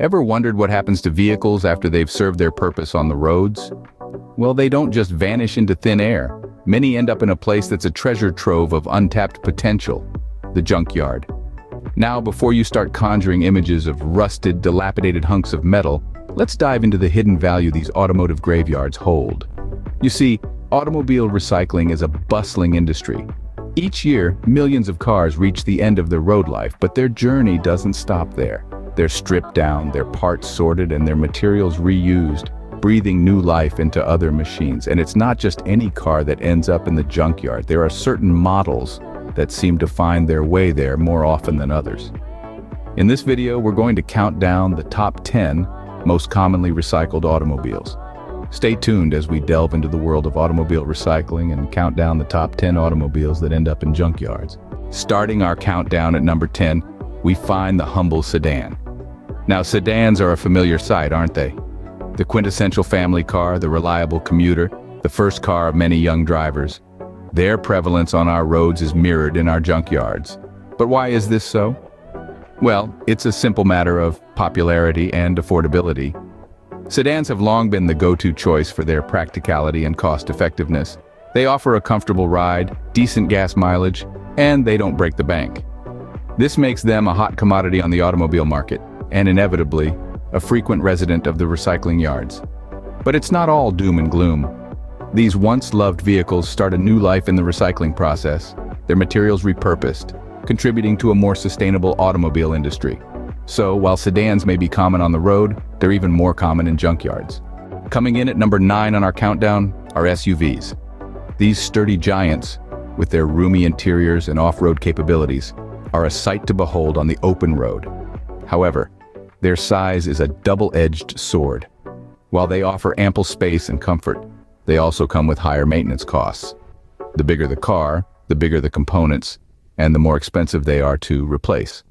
Ever wondered what happens to vehicles after they've served their purpose on the roads? Well, they don't just vanish into thin air. Many end up in a place that's a treasure trove of untapped potential, the junkyard. Now, before you start conjuring images of rusted, dilapidated hunks of metal, let's dive into the hidden value these automotive graveyards hold. You see, automobile recycling is a bustling industry. Each year, millions of cars reach the end of their road life, but their journey doesn't stop there. They're stripped down, their parts sorted, and their materials reused, breathing new life into other machines. And it's not just any car that ends up in the junkyard. There are certain models that seem to find their way there more often than others. In this video, we're going to count down the top 10 most commonly recycled automobiles. Stay tuned as we delve into the world of automobile recycling and count down the top 10 automobiles that end up in junkyards. Starting our countdown at number 10, we find the humble sedan. Now, sedans are a familiar sight, aren't they? The quintessential family car, the reliable commuter, the first car of many young drivers. Their prevalence on our roads is mirrored in our junkyards. But why is this so? Well, it's a simple matter of popularity and affordability. Sedans have long been the go-to choice for their practicality and cost-effectiveness. They offer a comfortable ride, decent gas mileage, and they don't break the bank. This makes them a hot commodity on the automobile market, and inevitably, a frequent resident of the recycling yards. But it's not all doom and gloom. These once-loved vehicles start a new life in the recycling process, their materials repurposed, contributing to a more sustainable automobile industry. So, while sedans may be common on the road, they're even more common in junkyards. Coming in at number 9 on our countdown are SUVs. These sturdy giants, with their roomy interiors and off-road capabilities, are a sight to behold on the open road. However, their size is a double-edged sword. While they offer ample space and comfort, they also come with higher maintenance costs. The bigger the car, the bigger the components, and the more expensive they are to replace.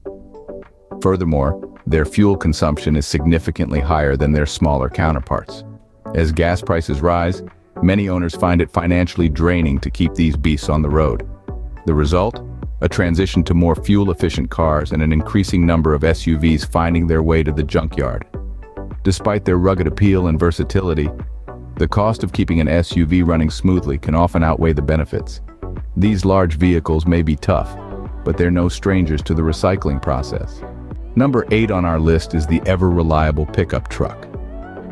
Furthermore, their fuel consumption is significantly higher than their smaller counterparts. As gas prices rise, many owners find it financially draining to keep these beasts on the road. The result? A transition to more fuel-efficient cars and an increasing number of SUVs finding their way to the junkyard. Despite their rugged appeal and versatility, the cost of keeping an SUV running smoothly can often outweigh the benefits. These large vehicles may be tough, but they're no strangers to the recycling process. Number 8 on our list is the ever-reliable pickup truck.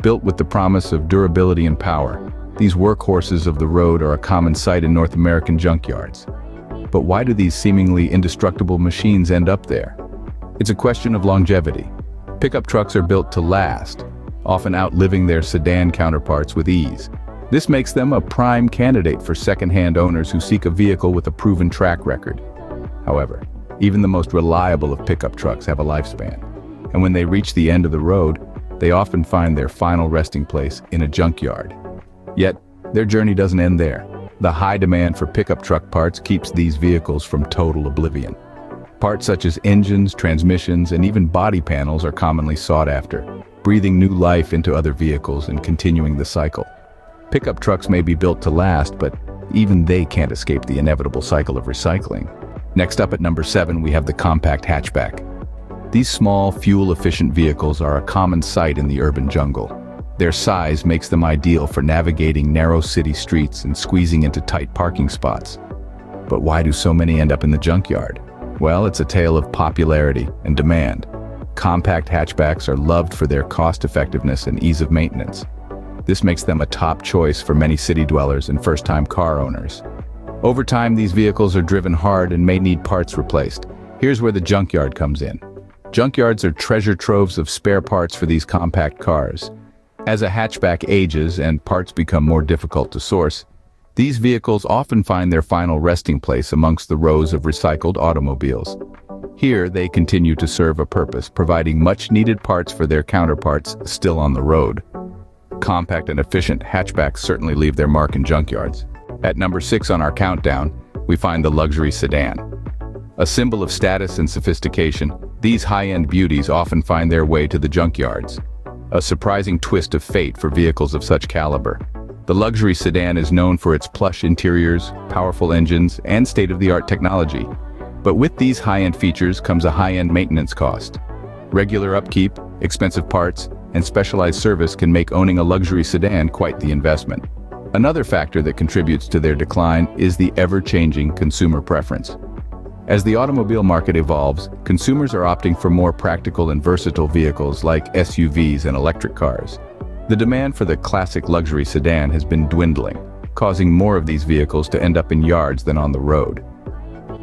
Built with the promise of durability and power, these workhorses of the road are a common sight in North American junkyards. But why do these seemingly indestructible machines end up there? It's a question of longevity. Pickup trucks are built to last, often outliving their sedan counterparts with ease. This makes them a prime candidate for second-hand owners who seek a vehicle with a proven track record. However, even the most reliable of pickup trucks have a lifespan, and when they reach the end of the road, they often find their final resting place in a junkyard. Yet, their journey doesn't end there. The high demand for pickup truck parts keeps these vehicles from total oblivion. Parts such as engines, transmissions, and even body panels are commonly sought after, breathing new life into other vehicles and continuing the cycle. Pickup trucks may be built to last, but even they can't escape the inevitable cycle of recycling. Next up at number 7, we have the compact hatchback. These small, fuel-efficient vehicles are a common sight in the urban jungle. Their size makes them ideal for navigating narrow city streets and squeezing into tight parking spots. But why do so many end up in the junkyard? Well, it's a tale of popularity and demand. Compact hatchbacks are loved for their cost-effectiveness and ease of maintenance. This makes them a top choice for many city dwellers and first-time car owners. Over time, these vehicles are driven hard and may need parts replaced. Here's where the junkyard comes in. Junkyards are treasure troves of spare parts for these compact cars. As a hatchback ages and parts become more difficult to source, these vehicles often find their final resting place amongst the rows of recycled automobiles. Here, they continue to serve a purpose, providing much-needed parts for their counterparts still on the road. Compact and efficient hatchbacks certainly leave their mark in junkyards. At number 6 on our countdown, we find the luxury sedan. A symbol of status and sophistication, these high-end beauties often find their way to the junkyards. A surprising twist of fate for vehicles of such caliber. The luxury sedan is known for its plush interiors, powerful engines, and state-of-the-art technology. But with these high-end features comes a high-end maintenance cost. Regular upkeep, expensive parts, and specialized service can make owning a luxury sedan quite the investment. Another factor that contributes to their decline is the ever-changing consumer preference. As the automobile market evolves, consumers are opting for more practical and versatile vehicles like SUVs and electric cars. The demand for the classic luxury sedan has been dwindling, causing more of these vehicles to end up in yards than on the road.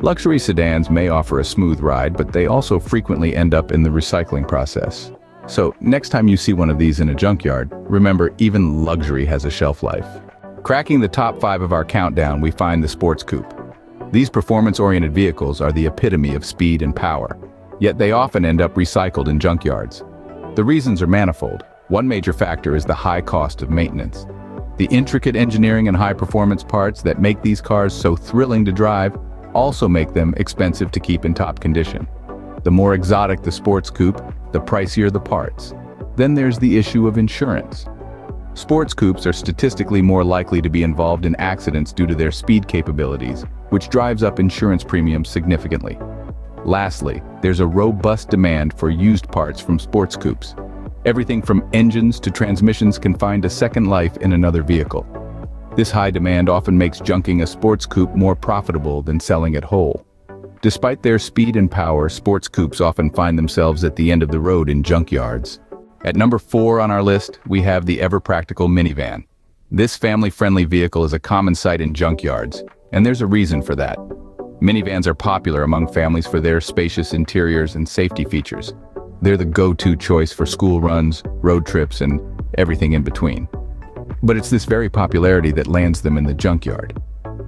Luxury sedans may offer a smooth ride, but they also frequently end up in the recycling process. So, next time you see one of these in a junkyard, remember even luxury has a shelf life. Cracking the top 5 of our countdown, we find the sports coupe. These performance-oriented vehicles are the epitome of speed and power, yet they often end up recycled in junkyards. The reasons are manifold. One major factor is the high cost of maintenance. The intricate engineering and high-performance parts that make these cars so thrilling to drive also make them expensive to keep in top condition. The more exotic the sports coupe, the pricier the parts. Then there's the issue of insurance. Sports coupes are statistically more likely to be involved in accidents due to their speed capabilities, which drives up insurance premiums significantly. Lastly, there's a robust demand for used parts from sports coupes. Everything from engines to transmissions can find a second life in another vehicle. This high demand often makes junking a sports coupe more profitable than selling it whole. Despite their speed and power, sports coupes often find themselves at the end of the road in junkyards. At number 4 on our list, we have the ever-practical minivan. This family-friendly vehicle is a common sight in junkyards, and there's a reason for that. Minivans are popular among families for their spacious interiors and safety features. They're the go-to choice for school runs, road trips, and everything in between. But it's this very popularity that lands them in the junkyard.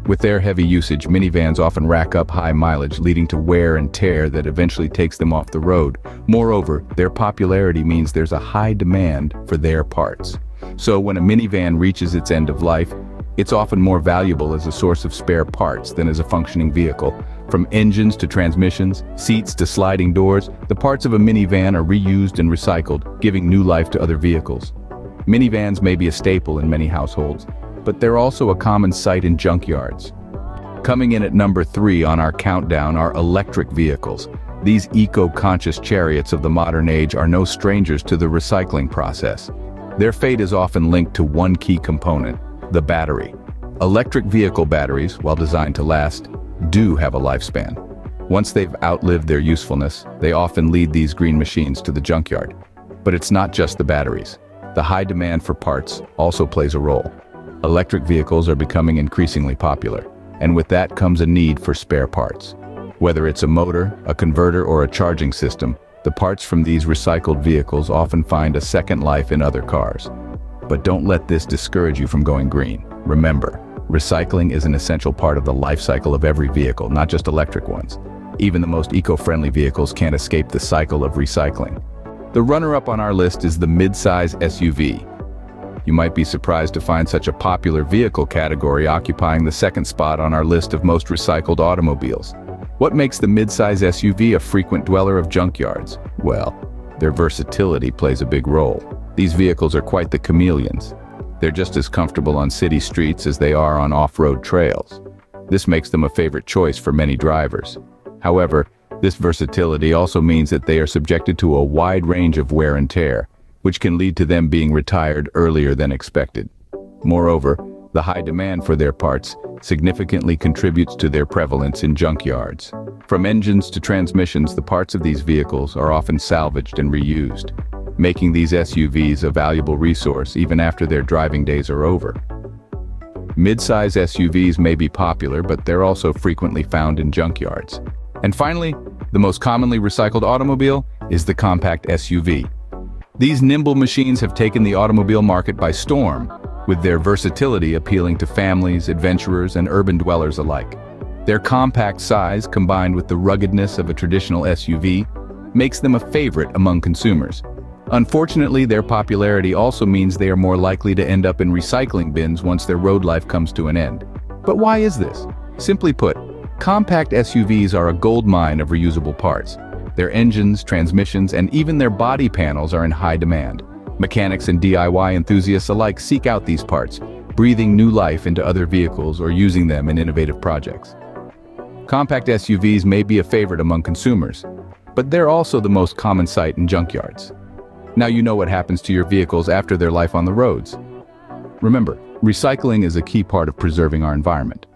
With their heavy usage, minivans often rack up high mileage, leading to wear and tear that eventually takes them off the road. Moreover, their popularity means there's a high demand for their parts. So when a minivan reaches its end of life, it's often more valuable as a source of spare parts than as a functioning vehicle. From engines to transmissions, seats to sliding doors, the parts of a minivan are reused and recycled, giving new life to other vehicles. Minivans may be a staple in many households, but they're also a common sight in junkyards. Coming in at number 3 on our countdown are electric vehicles. These eco-conscious chariots of the modern age are no strangers to the recycling process. Their fate is often linked to one key component, the battery. Electric vehicle batteries, while designed to last, do have a lifespan. Once they've outlived their usefulness, they often lead these green machines to the junkyard. But it's not just the batteries. The high demand for parts also plays a role. Electric vehicles are becoming increasingly popular, and with that comes a need for spare parts. Whether it's a motor, a converter, or a charging system, the parts from these recycled vehicles often find a second life in other cars. But don't let this discourage you from going green. Remember, recycling is an essential part of the life cycle of every vehicle, not just electric ones. Even the most eco-friendly vehicles can't escape the cycle of recycling. The runner-up on our list is the mid-size SUV. You might be surprised to find such a popular vehicle category occupying the second spot on our list of most recycled automobiles. What makes the mid-size SUV a frequent dweller of junkyards? Well, their versatility plays a big role. These vehicles are quite the chameleons. They're just as comfortable on city streets as they are on off-road trails. This makes them a favorite choice for many drivers. However, this versatility also means that they are subjected to a wide range of wear and tear, which can lead to them being retired earlier than expected. Moreover, the high demand for their parts significantly contributes to their prevalence in junkyards. From engines to transmissions, the parts of these vehicles are often salvaged and reused, making these SUVs a valuable resource even after their driving days are over. Mid-size SUVs may be popular, but they're also frequently found in junkyards. And finally, the most commonly recycled automobile is the compact SUV. These nimble machines have taken the automobile market by storm, with their versatility appealing to families, adventurers, and urban dwellers alike. Their compact size, combined with the ruggedness of a traditional SUV, makes them a favorite among consumers. Unfortunately, their popularity also means they are more likely to end up in recycling bins once their road life comes to an end. But why is this? Simply put, compact SUVs are a goldmine of reusable parts. Their engines, transmissions, and even their body panels are in high demand. Mechanics and DIY enthusiasts alike seek out these parts, breathing new life into other vehicles or using them in innovative projects. Compact SUVs may be a favorite among consumers, but they're also the most common sight in junkyards. Now you know what happens to your vehicles after their life on the roads. Remember, recycling is a key part of preserving our environment.